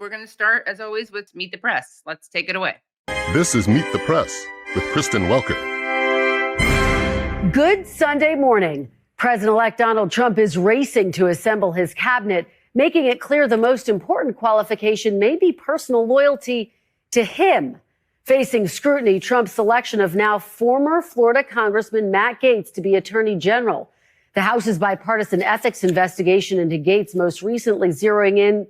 we're going to start, as always, with Meet the Press. Let's take it away. This is Meet the Press with Kristen Welker. Good Sunday morning. President-elect Donald Trump is racing to assemble his cabinet, making it clear the most important qualification may be personal loyalty to him. Facing scrutiny, Trump's selection of now former Florida Congressman Matt Gaetz to be Attorney General. The House's bipartisan ethics investigation into Gaetz most recently zeroing in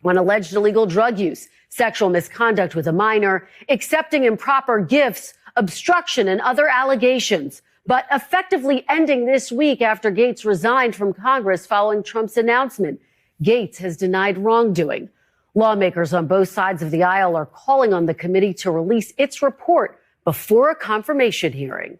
on alleged illegal drug use, sexual misconduct with a minor, accepting improper gifts, obstruction, and other allegations, but effectively ending this week after Gaetz resigned from Congress following Trump's announcement. Gaetz has denied wrongdoing. Lawmakers on both sides of the aisle are calling on the committee to release its report before a confirmation hearing.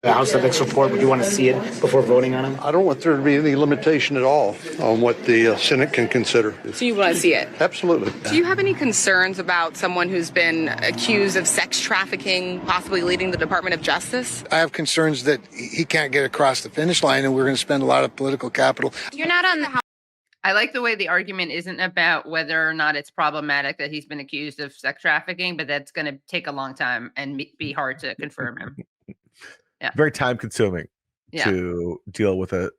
The House Ethics report, would you want to see it before voting on it? I don't want there to be any limitation at all on what the Senate can consider. So you want to see it? Absolutely. Do you have any concerns about someone who's been accused of sex trafficking, possibly leading the Department of Justice? I have concerns that he can't get across the finish line, and we're going to spend a lot of political capital. You're not on the House. I like the way the argument isn't about whether or not it's problematic that he's been accused of sex trafficking, but that's going to take a long time and be hard to confirm him. Yeah. Very time consuming to deal with a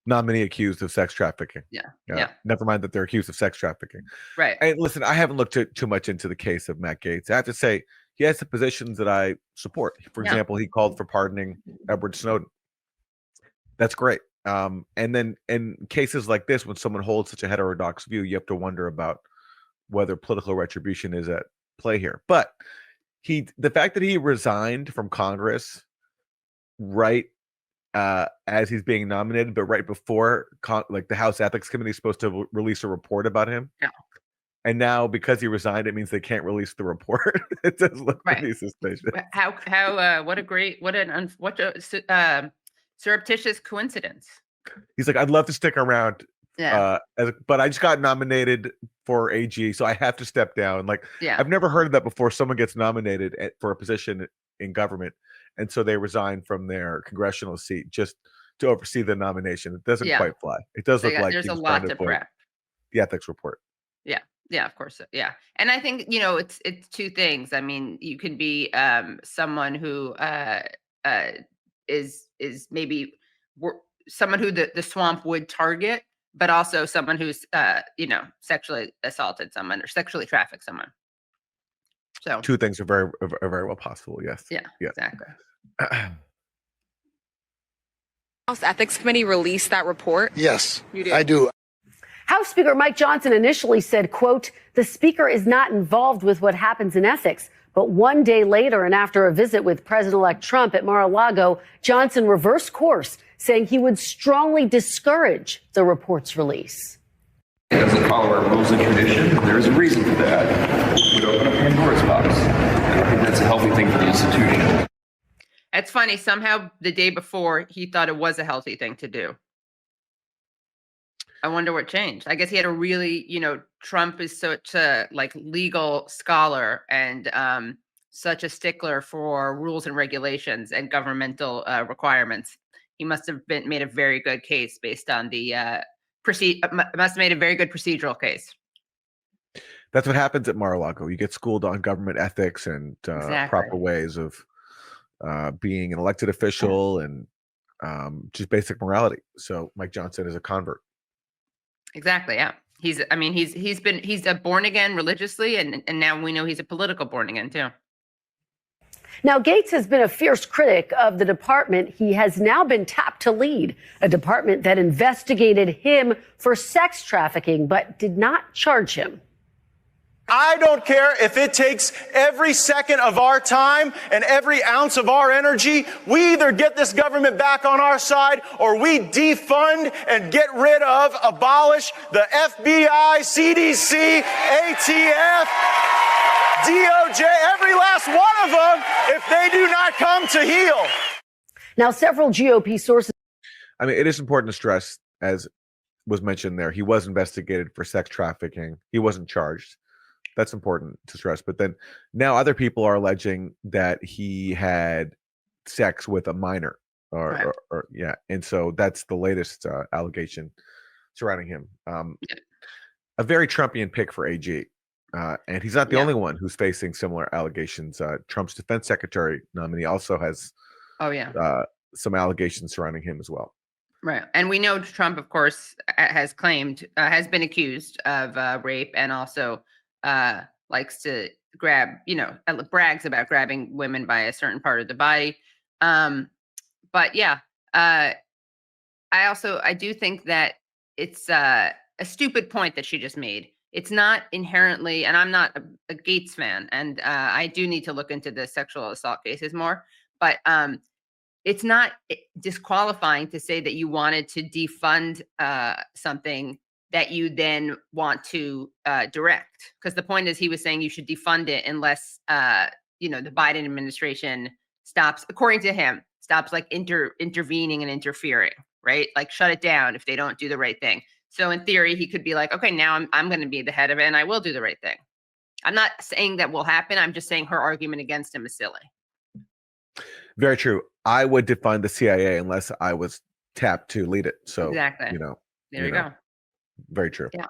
nominee accused of sex trafficking. Yeah. Never mind that they're accused of sex trafficking. Right. And listen, I haven't looked too much into the case of Matt Gaetz. I have to say, he has the positions that I support. For example, he called for pardoning Edward Snowden. That's great. And then in cases like this, when someone holds such a heterodox view, you have to wonder about whether political retribution is at play here. But the fact that he resigned from Congress right as he's being nominated, but right before the House Ethics Committee is supposed to release a report about him. Yeah. And now because he resigned, it means they can't release the report. It does look pretty suspicious. What a surreptitious coincidence. He's like, I'd love to stick around. Yeah. But I just got nominated for AG, so I have to step down. I've never heard of that before. Someone gets nominated for a position in government, and so they resign from their congressional seat just to oversee the nomination. It doesn't quite fly. It does look like there's a lot to prep. The ethics report. Yeah, of course. Yeah. And I think, it's two things. I mean, you can be someone who is maybe someone who the swamp would target, but also someone who's, sexually assaulted someone or sexually trafficked someone. So two things are very well possible. Yes. Yeah. Exactly. House Ethics Committee released that report? Yes, you did. I do. House Speaker Mike Johnson initially said, quote, the speaker is not involved with what happens in ethics. But one day later, and after a visit with President-elect Trump at Mar-a-Lago, Johnson reversed course, saying he would strongly discourage the report's release. It doesn't follow our rules and tradition. There's a reason for that. It would open up Pandora's box. And I think that's a healthy thing for the institution. It's funny. Somehow the day before, he thought it was a healthy thing to do. I wonder what changed. I guess he had a really, Trump is such a legal scholar and such a stickler for rules and regulations and governmental requirements. He must have made a very good case based on the must have made a very good procedural case. That's what happens at Mar-a-Lago. You get schooled on government ethics and proper ways of being an elected official and just basic morality. So Mike Johnson is a convert. Exactly. Yeah. He's a born again religiously, and now we know he's a political born again too. Now, Gaetz has been a fierce critic of the department he has now been tapped to lead, a department that investigated him for sex trafficking but did not charge him. I don't care if it takes every second of our time and every ounce of our energy. We either get this government back on our side or we defund and get rid of, abolish the FBI, CDC, ATF, DOJ, every last one of them if they do not come to heel. Now, several GOP sources. I mean, it is important to stress, as was mentioned there, he was investigated for sex trafficking. He wasn't charged. That's important to stress. But then now other people are alleging that he had sex with a minor or and so that's the latest allegation surrounding him. a very Trumpian pick for AG. And he's not the only one who's facing similar allegations. Trump's defense secretary nominee also has some allegations surrounding him as well. Right. And we know Trump, of course, has been accused of rape, and also likes to grab, brags about grabbing women by a certain part of the body. But yeah, I do think that it's a stupid point that she just made. It's not inherently, and I'm not a Gates fan, and I do need to look into the sexual assault cases more, but it's not disqualifying to say that you wanted to defund something that you then want to direct. Because the point is, he was saying you should defund it unless, the Biden administration stops, according to him, stops like intervening and interfering, right? Like shut it down if they don't do the right thing. So in theory, he could be like, okay, now I'm going to be the head of it and I will do the right thing. I'm not saying that will happen. I'm just saying her argument against him is silly. Very true. I would defund the CIA unless I was tapped to lead it. So exactly. There you go. Very true. Yeah.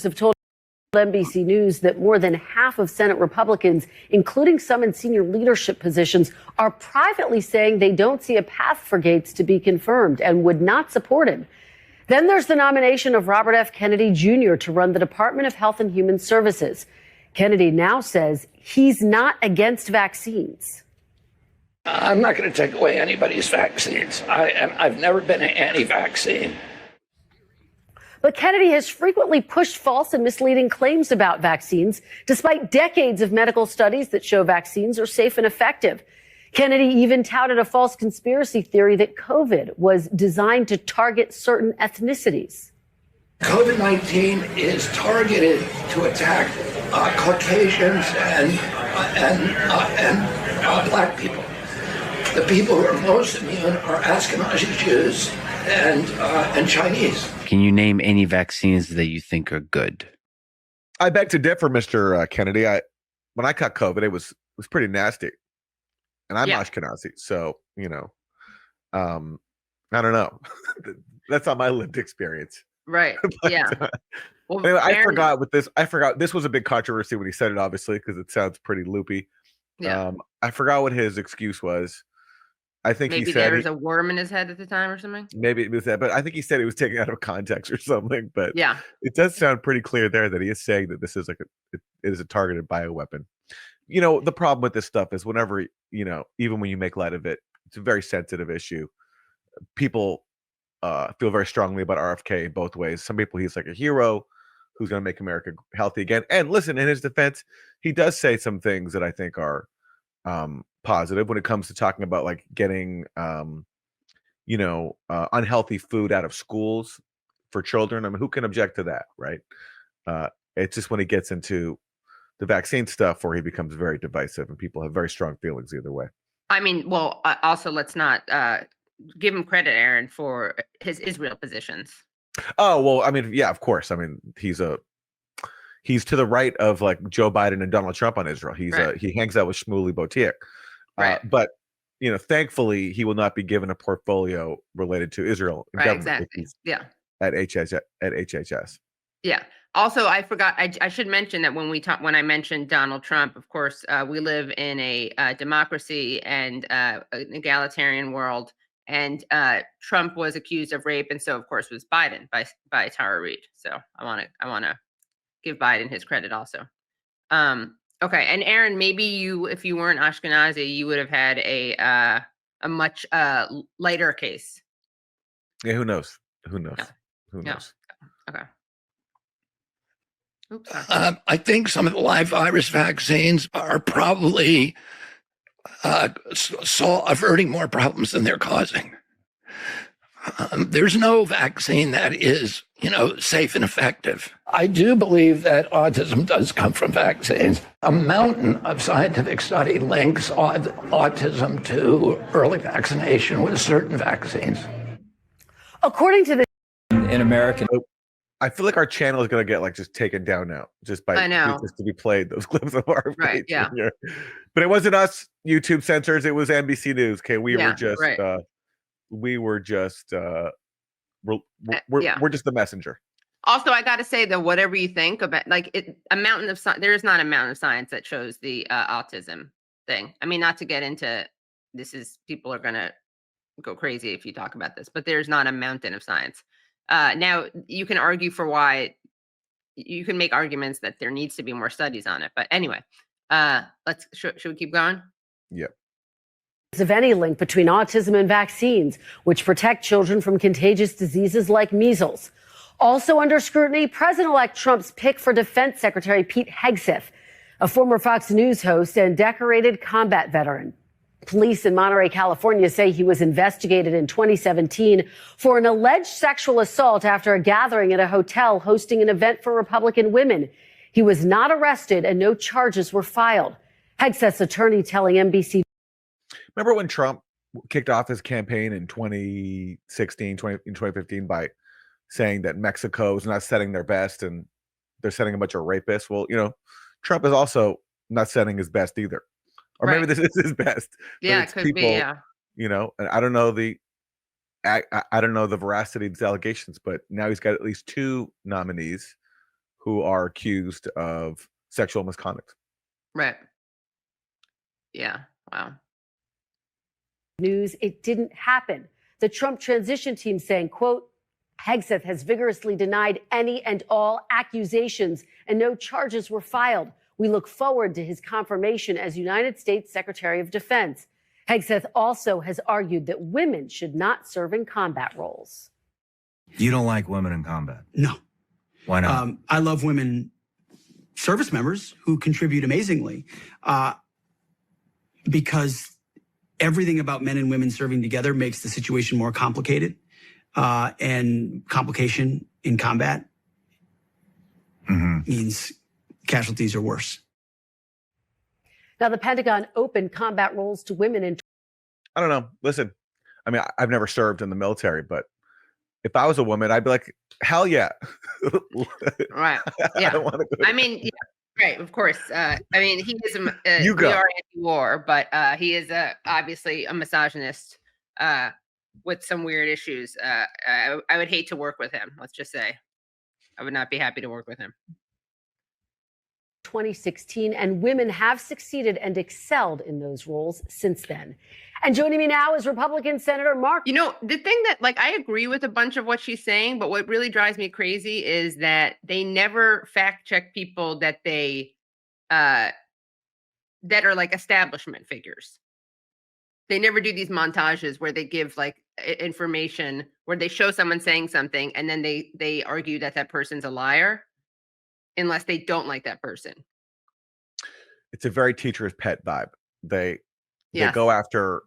Have told NBC News that more than half of Senate Republicans, including some in senior leadership positions, are privately saying they don't see a path for Gates to be confirmed and would not support him. Then there's the nomination of Robert F. Kennedy Jr. to run the Department of Health and Human Services. Kennedy now says he's not against vaccines. I'm not going to take away anybody's vaccines. I've never been anti-vaccine. But Kennedy has frequently pushed false and misleading claims about vaccines, despite decades of medical studies that show vaccines are safe and effective. Kennedy even touted a false conspiracy theory that COVID was designed to target certain ethnicities. COVID-19 is targeted to attack Caucasians and black people. The people who are most immune are Ashkenazi Jews and Chinese. Can you name any vaccines that you think are good? I beg to differ, Mr. Kennedy. When I caught COVID, it was pretty nasty, and I'm Ashkenazi, so I don't know. That's not my lived experience. Right. But, yeah. Well, anyway, I forgot this was a big controversy when he said it, obviously, because it sounds pretty loopy. Yeah. I forgot what his excuse was. I think maybe he said there was a worm in his head at the time or something. Maybe it was that, but I think he said it was taken out of context or something. But yeah, it does sound pretty clear there that he is saying that this is like it is a targeted bioweapon. The problem with this stuff is whenever even when you make light of it, it's a very sensitive issue. People feel very strongly about RFK both ways. Some people he's like a hero who's going to make America healthy again. And listen, in his defense, he does say some things that I think are positive when it comes to talking about like getting unhealthy food out of schools for children. I mean, who can object to that, right? It's just when he gets into the vaccine stuff where he becomes very divisive and people have very strong feelings either way. I mean, well, also let's not give him credit, Aaron, for his Israel positions. Oh, well, I mean, yeah, of course. I mean, he's to the right of like Joe Biden and Donald Trump on Israel. He hangs out with Shmuley Boteach. Right. But thankfully, he will not be given a portfolio related to Israel. Right. Exactly. Yeah. At HHS. Yeah. Also, I forgot. I should mention that when I mentioned Donald Trump, of course, we live in a democracy and an egalitarian world, and Trump was accused of rape, and so of course was Biden by Tara Reid. So I want to give Biden his credit also. Okay, and Aaron, maybe if you weren't Ashkenazi, you would have had a much lighter case. Yeah, who knows? Who knows? Yeah. Who knows? Okay. Oops. I think some of the live virus vaccines are probably averting more problems than they're causing. There's no vaccine that is, safe and effective. I do believe that autism does come from vaccines. A mountain of scientific study links autism to early vaccination with certain vaccines. According to the in America. I feel like our channel is going to get just taken down now just by just to be played those clips of our right. Yeah. Here. But it wasn't us YouTube censors. It was NBC News. Okay. We were just Yeah. we're just the messenger. Also, I got to say that whatever you think about, like, there is not a mountain of science that shows the autism thing. I mean, not to get into people are gonna go crazy if you talk about this, but there's not a mountain of science. Now you can argue for why. You can make arguments that there needs to be more studies on it, but anyway, should we keep going? Yep. Of any link between autism and vaccines, which protect children from contagious diseases like measles. Also under scrutiny, President-elect Trump's pick for Defense Secretary Pete Hegseth, a former Fox News host and decorated combat veteran. Police in Monterey, California say he was investigated in 2017 for an alleged sexual assault after a gathering at a hotel hosting an event for Republican women. He was not arrested and no charges were filed. Hegseth's attorney telling NBC. Remember when Trump kicked off his campaign in 2015 by saying that Mexico is not setting their best and they're setting a bunch of rapists? Well, Trump is also not setting his best either. Or maybe this is his best. Yeah, it could be, yeah. And I don't know the veracity of these allegations, but now he's got at least 2 nominees who are accused of sexual misconduct. Right. Yeah. Wow. News, it didn't happen. The Trump transition team saying, quote, Hegseth has vigorously denied any and all accusations and no charges were filed. We look forward to his confirmation as United States Secretary of Defense. Hegseth also has argued that women should not serve in combat roles. You don't like women in combat? No. Why not? I love women service members who contribute amazingly because everything about men and women serving together makes the situation more complicated. And complication in combat means casualties are worse. Now, the Pentagon opened combat roles to women in. I don't know. Listen, I mean, I've never served in the military, but if I was a woman, I'd be like, hell yeah. Right. Yeah. I mean, yeah, right. Of course. I mean, he is we are anti-war, but he is obviously a misogynist with some weird issues. I would hate to work with him. Let's just say I would not be happy to work with him. 2016, and women have succeeded and excelled in those roles since then. And joining me now is Republican Senator Mark. The thing that, I agree with a bunch of what she's saying, but what really drives me crazy is that they never fact check people that they that are like establishment figures. They never do these montages where they give information where they show someone saying something and then they argue that person's a liar. Unless they don't like that person. It's a very teacher's pet vibe. They go after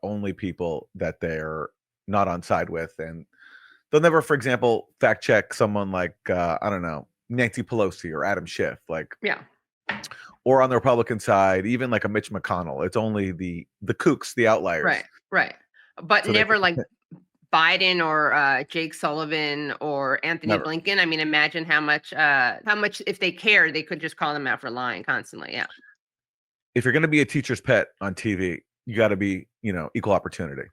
only people that they're not on side with. And they'll never, for example, fact check someone like, I don't know, Nancy Pelosi or Adam Schiff. Or on the Republican side, even like a Mitch McConnell. It's only the kooks, the outliers. Right. But so never Biden or Jake Sullivan or Anthony Blinken. I mean, imagine how much if they care, they could just call them out for lying constantly. Yeah. If you're going to be a teacher's pet on TV, you got to be, equal opportunity.